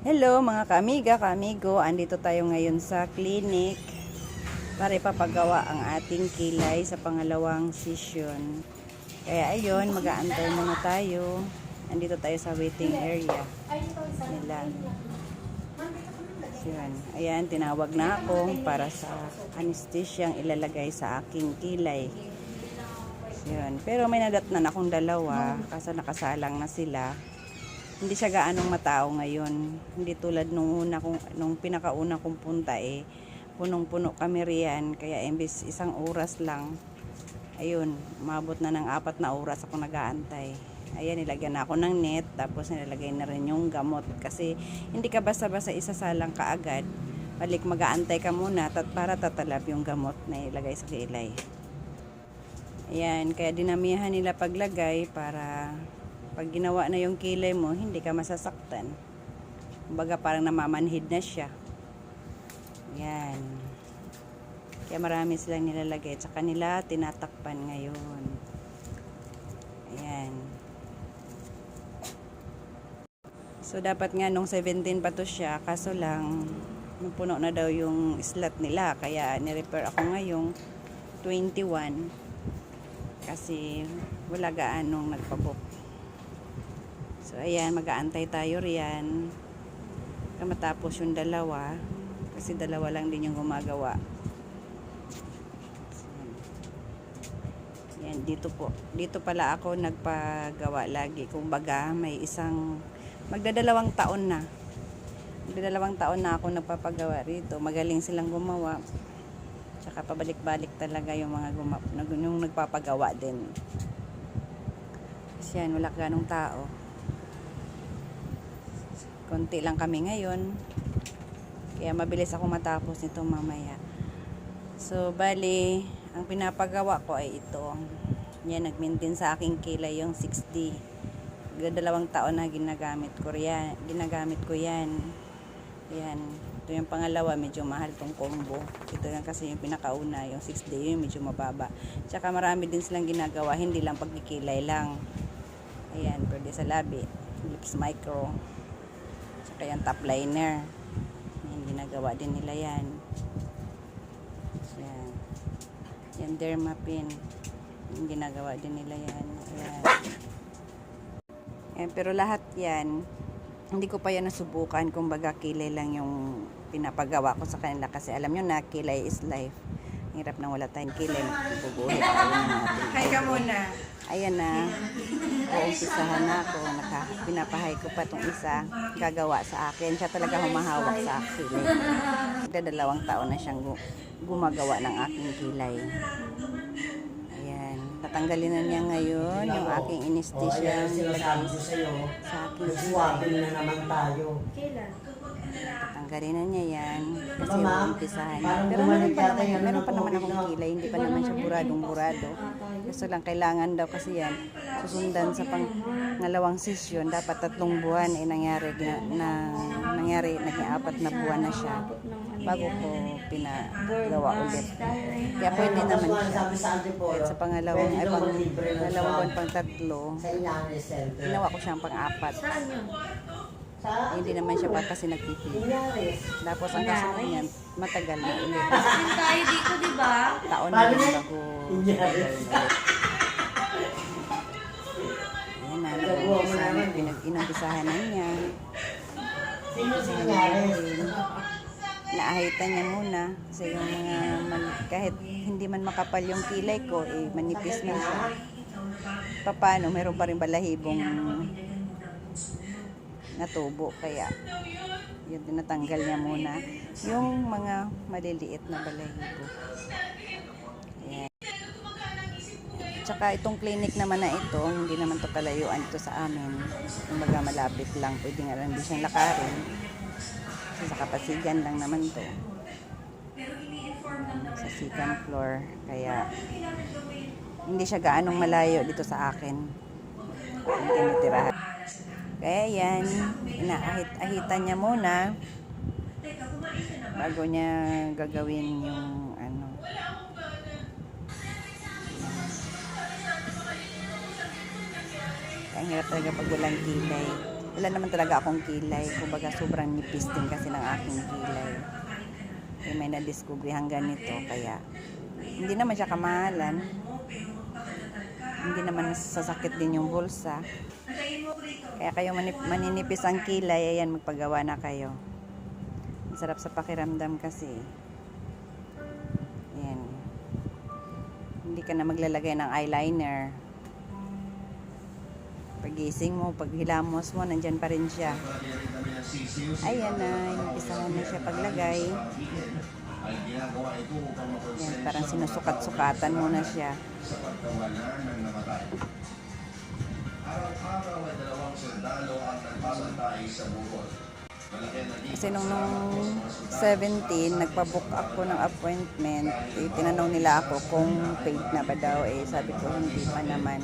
Hello mga kaamiga, kaamigo, andito tayo ngayon sa clinic para ipapagawa ang ating kilay sa pangalawang session. Kaya ayun, mag-aantay muna tayo. Andito tayo sa waiting area nila. Yun. Ayan, tinawag na ako para sa anesthesia ang ilalagay sa aking kilay. Yun. Pero may nadatnan akong dalawa kasi nakasalang na sila. Hindi siya gaanong matao ngayon. Hindi tulad nung pinakauna kong punta punong-puno kami riyan. Kaya imbis isang oras lang, ayun, umabot na ng 4 na oras ako nag-aantay. Ayan, nilagyan na ako ng net, tapos nilalagay na rin yung gamot. Kasi hindi ka basta-basta isasalang ka agad. Balik mag-aantay ka muna para tatalab yung gamot na ilagay sa kilay. Ayan, kaya dinamihan nila paglagay para pag ginawa na yung kilay mo, hindi ka masasaktan. Kumbaga parang namamanhid na siya. Yan. Kaya marami silang nilalagay. Tsaka nila tinatakpan ngayon. Ayan. So dapat nga nung 17 pa to siya. Kaso lang, puno na daw yung slot nila. Kaya nirepair ako ngayong 21. Kasi wala gaanong nagpabook. So, ayan, mag-aantay tayo riyan. Matapos yung dalawa. Kasi dalawa lang din yung gumagawa. So, ayan, dito po. Dito pala ako nagpagawa lagi. Kumbaga, may magdadalawang taon na. Magdadalawang taon na ako nagpapagawa rito. Magaling silang gumawa. Tsaka pabalik-balik talaga yung yung nagpapagawa din. Kasi yan, wala ganong tao. Konti lang kami ngayon. Kaya mabilis ako matapos nito mamaya. So, bali, ang pinapagawa ko ay ito. Yan, nag-maintain sa aking kilay yung 6D. 2 taon na ginagamit ko yan. Yan. Ito yung pangalawa, medyo mahal tong combo. Ito yan kasi yung pinakauna, yung 6D, yung medyo mababa. Tsaka marami din silang ginagawa, hindi lang pagkikilay lang. Ayan, pwede sa labi. Lips micro. Tsaka yung top liner. Yan, ginagawa din nila yan. Yan. Yan, dermapin. Yan, ginagawa din nila yan. Ayan. Yan, pero lahat yan, hindi ko pa yan nasubukan. Kumbaga, kilay lang yung pinapagawa ko sa kanila. Kasi alam nyo na, kilay is life. Hirap nang wala tayong kilay. Bubuhay pa rin natin. Hi ka muna. Ayan na. Uumpisahan na ako. Pinapahay ko pa itong isa. Gagawa sa akin. Siya talaga humahawak sa akin. Magdadalawang taon na siyang gumagawa ng aking kilay. Ayan. Tatanggalin na niya ngayon yung aking anesthesia. Sa aking kilay. na naman tayo. Tanggalin na niya yan kasi uumpisahan niya. Pero meron pa naman akong kilay, hindi pa naman siya buradong-burado. Gusto lang kailangan daw kasi yan susundan sa pangalawang session. Dapat 3 buwan nangyari, naging 4 na buwan na siya bago ko pinagawa ulit. Kaya pwede naman siya. Kahit sa pangalawang buwan pang 3, ginawa ko siyang pang-4. Hindi naman siya pa kasi nagpipili. Tapos ang kasunod niyan, matagal na ulit. Din tayo dito, di ba? Taon na rin bago ayan na, pinag-inumpisahan na niya. Naahitan niya muna. Kasi yung kahit hindi man makapal yung kilay ko, manipis na siya. Paano, meron pa rin balahibong natubo, kaya yun, tinatanggal niya muna yung mga maliliit na balahibo. Ayan. Tsaka itong clinic naman na ito, hindi naman to kalayuan ito sa amin. Kumbaga malapit lang, pwede nga lang din siyang lakarin. Sa Kapasigan lang naman to. Sa 2nd floor, kaya hindi siya gaanong malayo dito sa akin. Ang tinitirahan. Kaya yan, inaahit-ahitan niya muna bago niya gagawin yung ang hirap talaga pag walang kilay. wala naman talaga akong kilay. Kumbaga sobrang nipis din kasi ng aking kilay. Kaya may na-discovery hanggang nito. Kaya hindi naman siya kamahalan. Hindi naman sasakit din yung bulsa. Kaya kayo maninipis ang kilay, ayan, magpagawa na kayo. Masarap sa pakiramdam kasi. Ayan. Hindi ka na maglalagay ng eyeliner. Pagising mo, pag hilamos mo, nandyan pa rin siya. Ayan na, inumpisahan na siya paglagay. Ayan, parang sinusukat-sukatan mo na siya. Araw-araw ay 2 sundalo ang nagbabantay sa Bukol. Kasi nung 17, nagpabook ako ng appointment. Tinanong nila ako kung paid na ba daw. Sabi ko, hindi pa naman.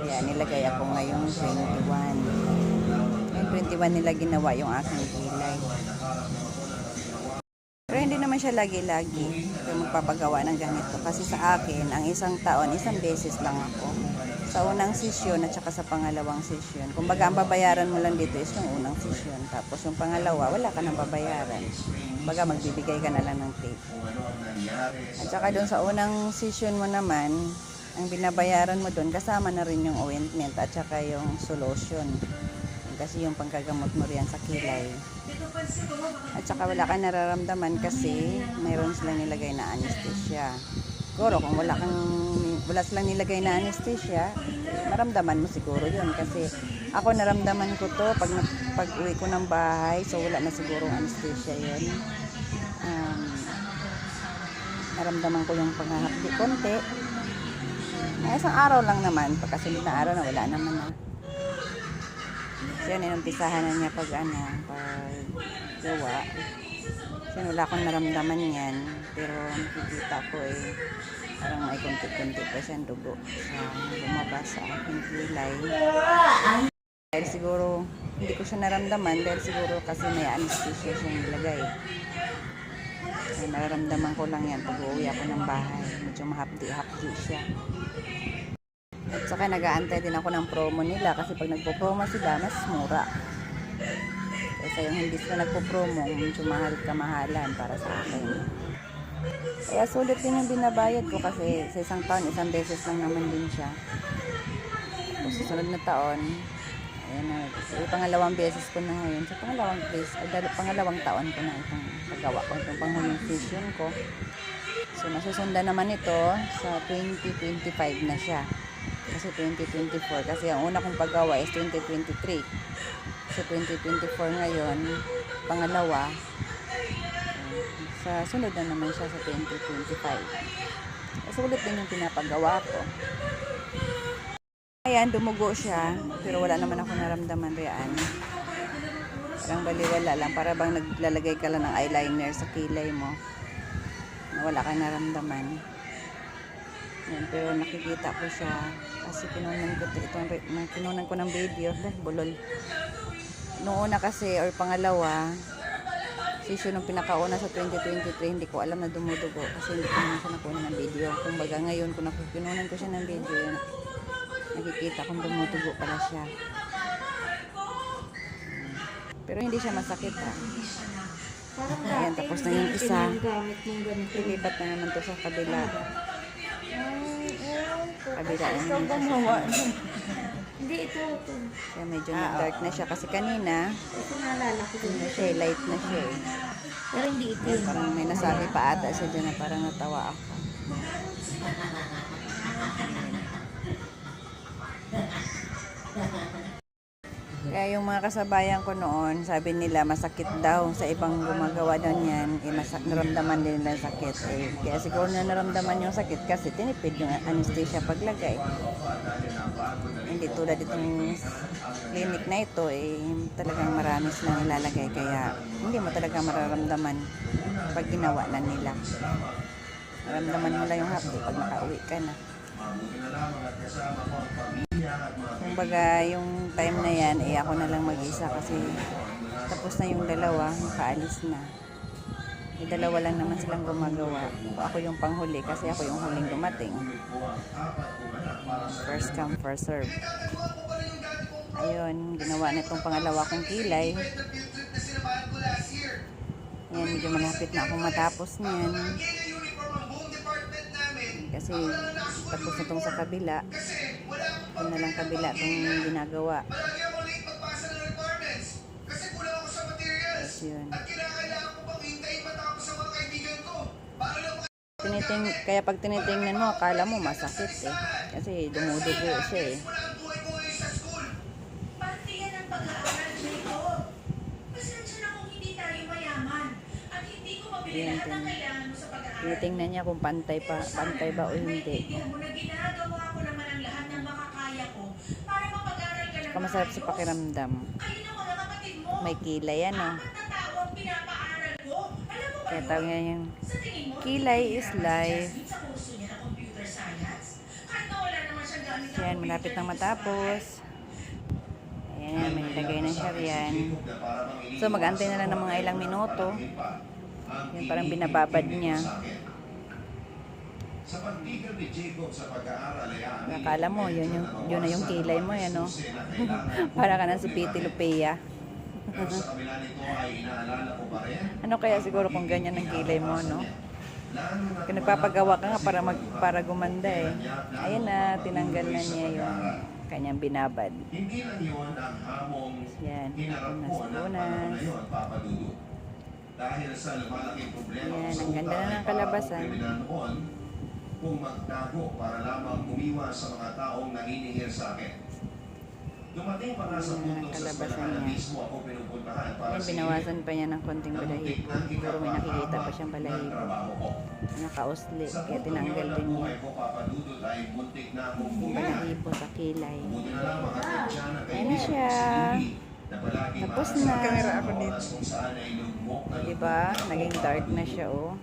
Kaya nilagay ako ngayong 21. Ngayong 21 nila ginawa yung aking kilay. Pero hindi naman siya lagi-lagi kung magpapagawa ng ganito. Kasi sa akin, ang isang taon, isang beses lang ako. Sa unang sesyon at saka sa pangalawang sesyon. Kumbaga, ang babayaran mo lang dito is yung unang sesyon. Tapos yung pangalawa, wala ka nang babayaran. Kumbaga, magbibigay ka na lang ng tip. At saka doon sa unang session mo naman, ang binabayaran mo doon, kasama na rin yung ointment at saka yung solution. Kasi yung panggagamot mo riyan sa kilay. At saka wala ka nararamdaman kasi mayroon silang nilagay na anesthesia. Siguro kung wala silang nilagay na anesthesia, maramdaman mo siguro yun. Kasi ako naramdaman ko to pag uwi ko ng bahay, so wala na siguro anesthesia yun. Naramdaman ko yung panghahapdi konti. Isang araw lang naman, pagkasunod na araw na wala naman na. So yun, inumpisahan na niya pag gawa. So wala akong naramdaman yan, pero nakikita ko parang may kunti-kunti pa siyang dugo sa lumabas sa aking kilay. Dahil siguro, hindi ko siya naramdaman dahil siguro kasi may anesthesia siyang nilagay. Kaya nararamdaman ko lang yan pag uuwi ako ng bahay. Medyo mahapdi-hapdi siya. At saka nag-aantay din ako ng promo nila kasi pag nagpo-promo sila, mas mura. Kaysa yung hindi sila nagpo-promo, medyo mahal-kamahalan para sa akin. Kaya sulit din yung binabayad ko kasi sa isang taon, isang beses lang naman din siya. Tapos sa sunod na taon, ayan na, pangalawang beses ko na ngayon. Sa pangalawang taon ko na itong paggawa ko, itong panghuling session ko. So nasusundan naman ito sa 2025 na siya. Kasi 2024. Kasi ang una kong paggawa is 2023. So 2024 ngayon, pangalawa. Sa sunod na naman siya sa 2025. Sulit din yung pinapagawa ko. Ayan, dumugo siya. Pero wala naman ako naramdaman riyan. Parang baliwala lang. Para bang naglalagay ka lang ng eyeliner sa kilay mo. Na wala kang naramdaman. Yan, pero nakikita ko siya. Kasi kinunan ko ng video. Bulol. Noong una kasi, or pangalawa, session ng pinakauna sa 2023, hindi ko alam na dumudugo kasi hindi ko naman siya nakuha ng video. Kumbaga ngayon, kung kinunan ko siya ng video, nakikita kung dumudugo pala siya. Pero hindi siya masakit ha. Ayan, tapos na yung isa. Ilipat na naman to sa kabila. Kabila na Hindi, ito. kaya medyo dark na siya kasi kanina Ito naalala ko din. light na siya eh. Pero hindi ito. Parang may nasabi pa ata siya dyan na parang natawa ako. Kaya yung mga kasabayan ko noon, sabi nila masakit daw sa ibang gumagawa daw niyan, naramdaman din nila sakit. Kaya siguro na naramdaman yung sakit kasi tinipid yung anesthesia paglagay. Hindi tulad itong clinic na ito, talagang marami silang ilalagay. Kaya hindi mo talaga mararamdaman pag ginawa na nila. Maramdaman mo lang yung hapdi pag nakauwi ka na. Kumbaga, yung time na yan, ako na lang mag-isa kasi tapos na yung dalawa, makaalis na. Yung dalawa lang naman silang gumagawa. Ako yung panghuli kasi ako yung huling dumating. First come, first serve. Ayun, ginawa na itong pangalawa kong kilay. Ayan, medyo malapit na akong matapos niyan. Kasi tapos na itong sa kabila. Ito na lang kabila itong ginagawa. Tapos yun. Kaya pag tinitingnan mo, akala mo masakit eh. Kasi dumudugo siya eh. Ayan, tinitingnan niya kung pantay ba o hindi. Saka masarap sa pakiramdam. May kilay ano. Kaya tawag niya yung kilay is life. Yan, malapit nang matapos. Ayan, may nilagay na siya riyan. So, mag-antay na lang ng mga ilang minuto. Yan, parang binababad niya. Akala mo, yun na yung kilay mo, yan o. Para ka na si Piti Lupea. Ano kaya siguro kung ganyan ang kilay mo, no? Kung nagpapagawa ka nga para gumanda eh. Ayan na, tinanggal na niya yung kanyang binabad. Yan, punas-punas. Dahil sa lumalaking problema Yan, ang ganda na ng kalabasan. Kung magtago para lamang umiwas sa mga taong naniningil sa akin. Dumating pa nga sa puntong sa eskwelahan na mismo ako pinupuntahan para Yan, binawasan pa niya ng konting balahibo. Siguro may nakikita pa siyang balahibo. Nakausli, kaya tinanggal din niya. Yung balahibo sa kilay. Ayan na siya. Tapos na. Kamera ako dito. Diba? Naging dark na siya, oh.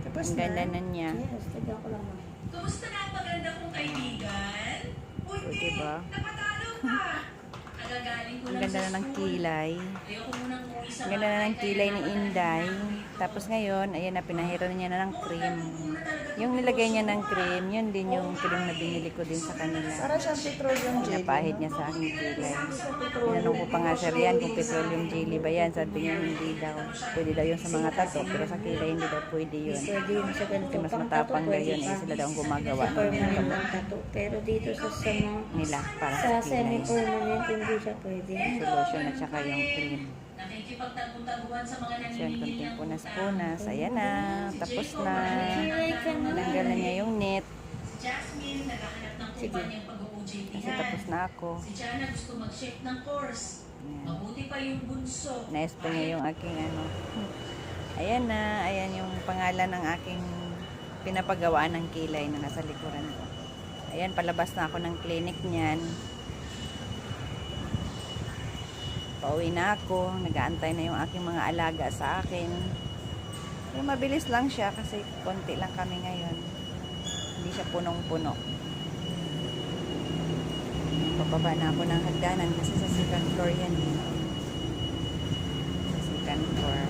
Tapos ang ganda na niya. Yes, tignan ko lang. Kumusta na ang maganda kong kaibigan? O, diba? Napatalo ka! Agagaling ko Ang lang ganda na ng kilay. Ayoko munang umuwi sa Ang ganda na ng kilay ni Inday. Tapos ngayon, ayan na, pinahiran niya na ng cream. Yung nilagay niya ng cream, yun din yung cream na binili ko din sa kanila. Para siyang petroleum jelly. Napahid niya sa aking kilay. Tinanong ko pa nga sir yan kung petroleum jelly ba yan. Sabi niya hindi daw. Pwede daw yun sa mga tato, pero sa kilay hindi daw pwede yun. Pwede yun sa ganito. Kasi mas matapang daw yun eh. Sila daw ang gumagawa ng Permanent ang tattoo. Pero dito sa nila para sa sa kilay. semi-permanent, hindi siya pwede. Solution at saka yung cream. nakikipagtagpuntaguan sa mga So, yan, naniningil konting ng punas-punas. Ayan na. Tapos na. Kilay ka na. Tinanggal na niya yung net. Si Jasmine, naghahanap ng kumpanyang Kasi pag-OJT-han. tapos na ako. Si Jana gusto mag-shift ng course. Ayan. Mabuti pa yung bunso. Nais pa niya yung aking ano. Ayan na. Ayan yung pangalan ng aking pinapagawaan ng kilay na nasa likuran ko. Ayan, palabas na ako ng clinic niyan. Pauwi na ako. Nag-aantay na yung aking mga alaga sa akin. Pero mabilis lang siya kasi konti lang kami ngayon. Hindi siya punong-puno. Pababa na ako ng hagdanan kasi sa second floor yan eh. Sa second floor.